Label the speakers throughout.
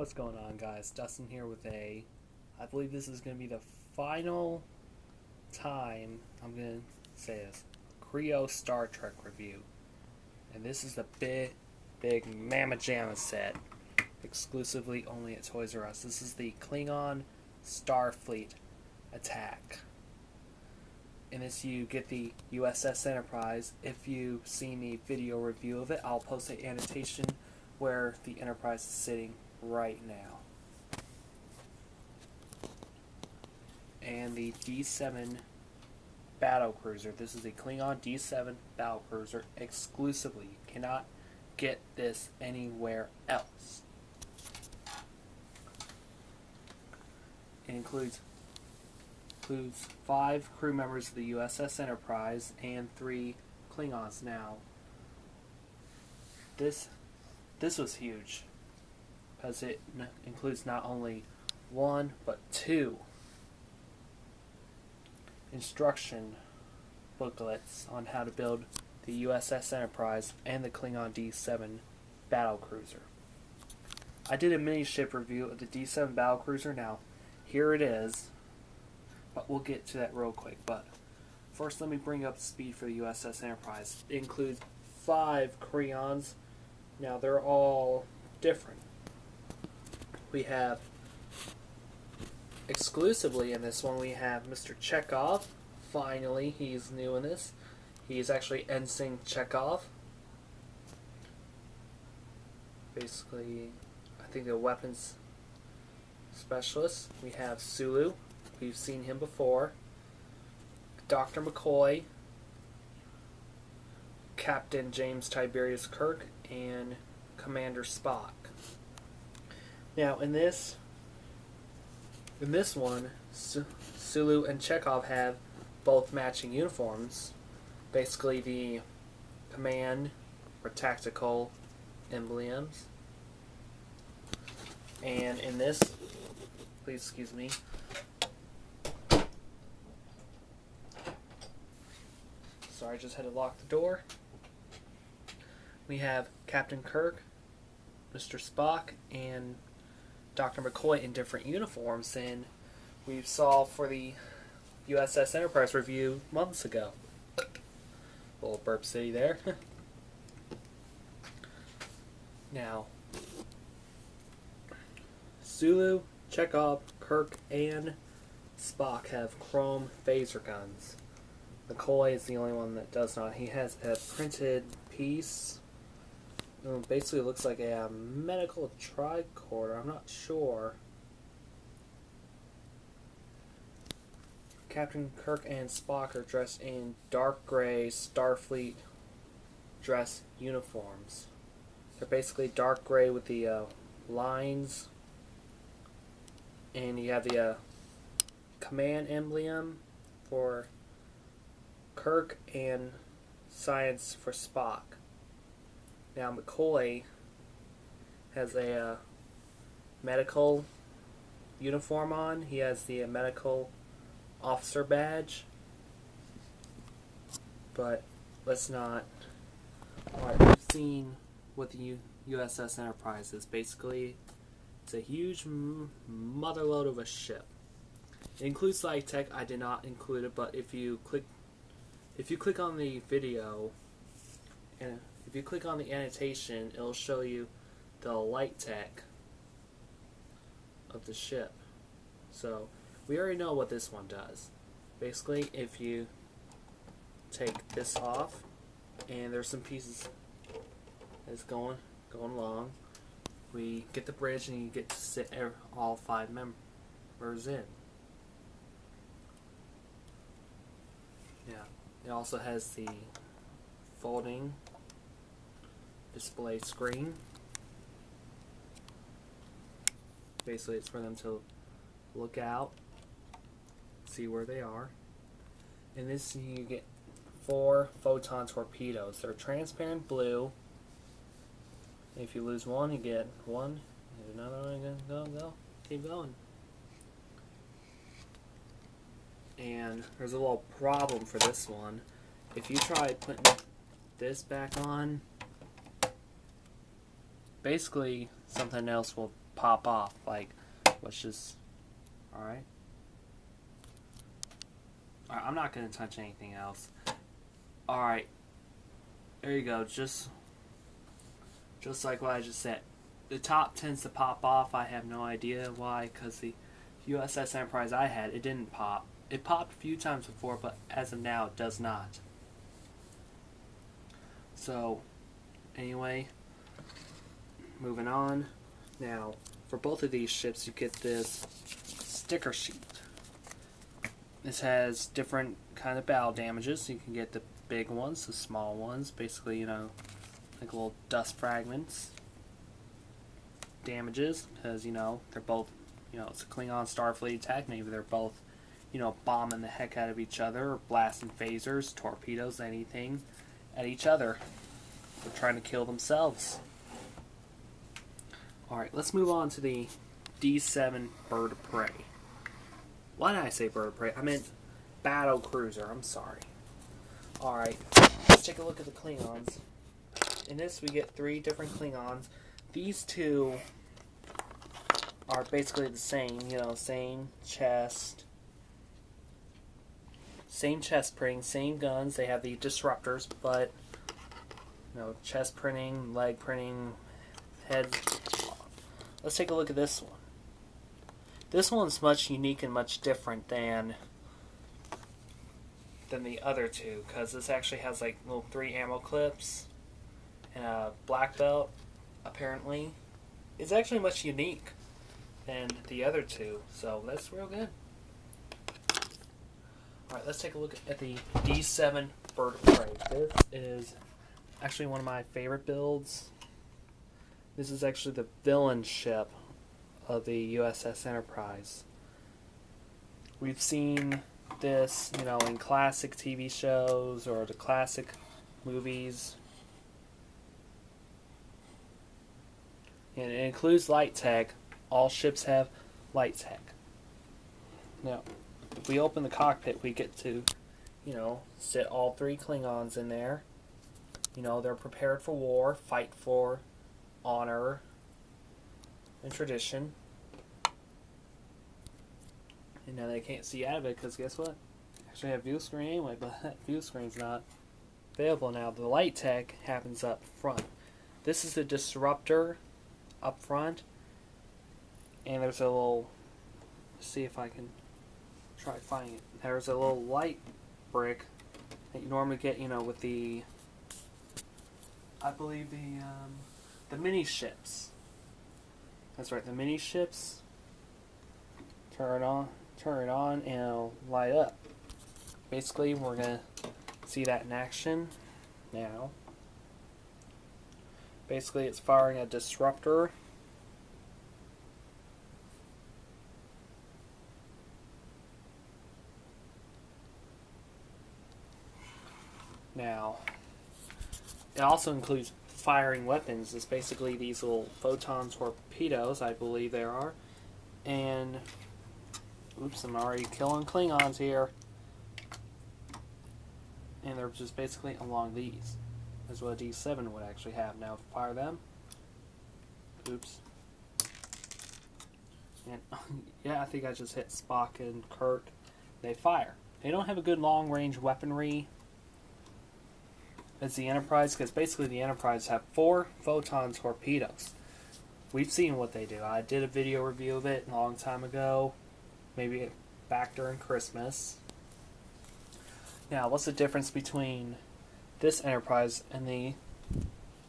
Speaker 1: What's going on, guys? Dustin here with I believe this is going to be the final time I'm going to say this, Kre-O Star Trek review. And this is the big Mamma Jamma set, exclusively only at Toys R Us. This is the Klingon Starfleet attack. In this you get the U.S.S. Enterprise. If you've seen the video review of it, I'll post an annotation where the Enterprise is sitting right now. And the D7 battle cruiser. This is a Klingon D7 battle cruiser exclusively. You cannot get this anywhere else. It includes 5 crew members of the U.S.S. Enterprise and 3 Klingons. Now, this was huge because it includes not only 1 but 2 instruction booklets on how to build the U.S.S. Enterprise and the Klingon D7 battle cruiser. I did a mini ship review of the D7 battle cruiser. Now, here it is. But we'll get to that real quick. But first, let me bring up speed for the U.S.S. Enterprise. It includes 5 Kreons. Now, they're all different. We have, exclusively in this one, we have Mr. Chekhov. Finally, he's new in this. He's actually Ensign Chekhov. Basically, I think the weapons specialist. We have Sulu. We've seen him before. Dr. McCoy, Captain James Tiberius Kirk, and Commander Spock. Now, in this one, Sulu and Chekhov have both matching uniforms. Basically, the command or tactical emblems. And in this, please excuse me. Sorry, I just had to lock the door. We have Captain Kirk, Mr. Spock, and Dr. McCoy in different uniforms than we saw for the U.S.S. Enterprise review months ago. Little burp city there. Now, Sulu, Chekhov, Kirk, and Spock have chrome phaser guns. McCoy is the only one that does not. He has a printed piece. Basically, it looks like a medical tricorder. I'm not sure. Captain Kirk and Spock are dressed in dark gray Starfleet dress uniforms. They're basically dark gray with the lines. And you have the command emblem for Kirk and science for Spock. Now McCoy has a medical uniform on. He has the medical officer badge. But let's not. Alright, we've seen what the U.S.S. Enterprise is. Basically, it's a huge motherload of a ship. It includes light tech. I did not include it, but if you click on the video, and if you click on the annotation, it'll show you the light tech of the ship. So, we already know what this one does. Basically, if you take this off, and there's some pieces that's going along, we get the bridge, and you get to sit all 5 members in. Yeah. It also has the folding display screen. Basically, it's for them to look out, see where they are. In this, you get 4 photon torpedoes. They're transparent blue. If you lose one, you get one. Another one, go. Keep going. And there's a little problem for this one. If you try putting this back on, basically something else will pop off. Like, let's just... Alright. Alright, I'm not going to touch anything else. Alright. There you go. Just like what I just said. The top tends to pop off. I have no idea why, because the U.S.S. Enterprise I had, it didn't pop. It popped a few times before, but as of now, it does not. So, anyway, moving on. Now, for both of these ships, you get this sticker sheet. This has different kind of battle damages. You can get the big ones, the small ones, basically, you know, like little dust fragments. Damages, because, you know, they're both, you know, it's a Klingon Starfleet attack. Maybe they're both, you know, bombing the heck out of each other, or blasting phasers, torpedoes, anything at each other. They're trying to kill themselves. Alright, let's move on to the D7 Bird of Prey. Why did I say Bird of Prey? I meant Battle Cruiser. I'm sorry. Alright, let's take a look at the Klingons. In this, we get 3 different Klingons. These 2 are basically the same, you know, same chest printing, same guns. They have the disruptors, but, you know, chest printing, leg printing, head. Let's take a look at this one. This one's much unique and much different than the other 2, because this actually has like little 3 ammo clips and a black belt. Apparently, it's actually much unique than the other 2, so that's real good. Alright, let's take a look at the D7 Bird of Prey. This is actually one of my favorite builds. This is actually the villain ship of the U.S.S. Enterprise. We've seen this, you know, in classic TV shows or the classic movies. And it includes light tech. All ships have light tech. Now, if we open the cockpit, we get to, you know, sit all 3 Klingons in there. You know, they're prepared for war, fight for honor and tradition. And now they can't see out of it because guess what? Actually have view screen anyway, but that view screen's not available now. The light tech happens up front. This is the disruptor up front, and there's a little, let's see if I can try finding it. There's a little light brick that you normally get, you know, with the, I believe the mini ships. That's right, the mini ships. Turn it on, and it'll light up. Basically, we're gonna see that in action now. Basically, it's firing a disruptor. Now, it also includes firing weapons. It's basically these little photon torpedoes, I believe there are. And, oops, I'm already killing Klingons here. And they're just basically along these. That's what a D7 would actually have. Now, fire them. Oops. And, yeah, I think I just hit Spock and Kirk. They fire. They don't have a good long-range weaponry as the Enterprise, because basically the Enterprise have 4 photon torpedoes. We've seen what they do. I did a video review of it a long time ago, maybe back during Christmas. Now, what's the difference between this Enterprise and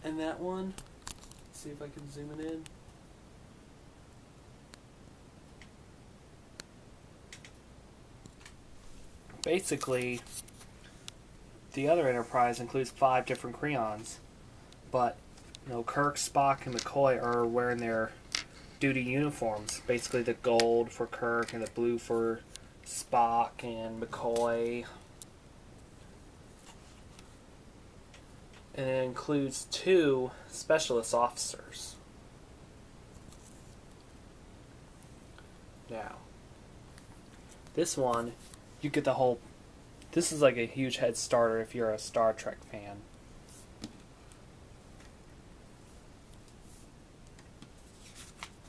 Speaker 1: that one? Let's see if I can zoom it in. Basically, the other Enterprise includes 5 different Kreons, but you know, Kirk, Spock, and McCoy are wearing their duty uniforms. Basically, the gold for Kirk and the blue for Spock and McCoy. And it includes 2 specialist officers. Now, this one, you get the whole. This is like a huge head starter if you're a Star Trek fan.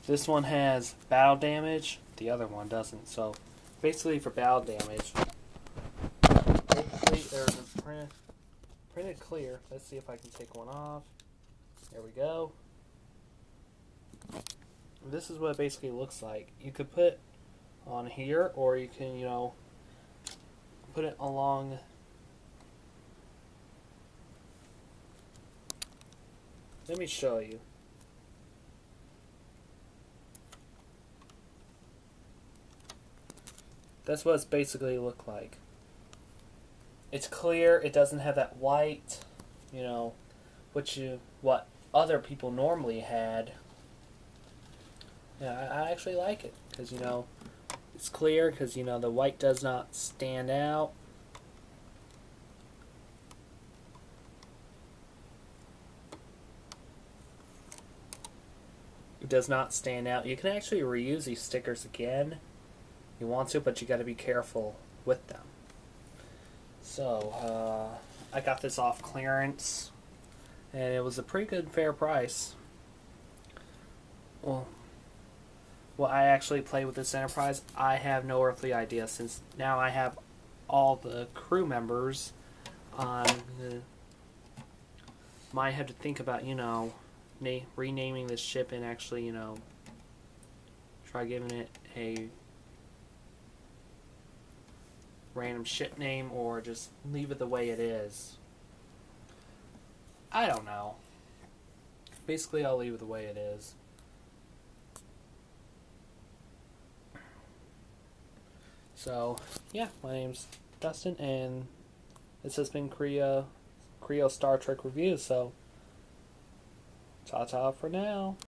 Speaker 1: This one has battle damage, the other one doesn't. So basically for battle damage, basically there's a printed clear. Let's see if I can take one off. There we go. This is what it basically looks like. You could put on here, or you can, put it along. Let me show you. That's what it's basically look like. It's clear. It doesn't have that white, what other people normally had. Yeah, I actually like it because it's clear because the white does not stand out. It does not stand out. You can actually reuse these stickers again if you want to, but you got to be careful with them. So I got this off clearance, and it was a pretty good fair price. Well, I actually play with this Enterprise, I have no earthly idea, since now I have all the crew members. Might have to think about, renaming this ship and actually, try giving it a random ship name, or just leave it the way it is. I don't know. Basically, I'll leave it the way it is. So, yeah, my name's Dustin, and this has been Kre-O Star Trek Review, so ta-ta for now.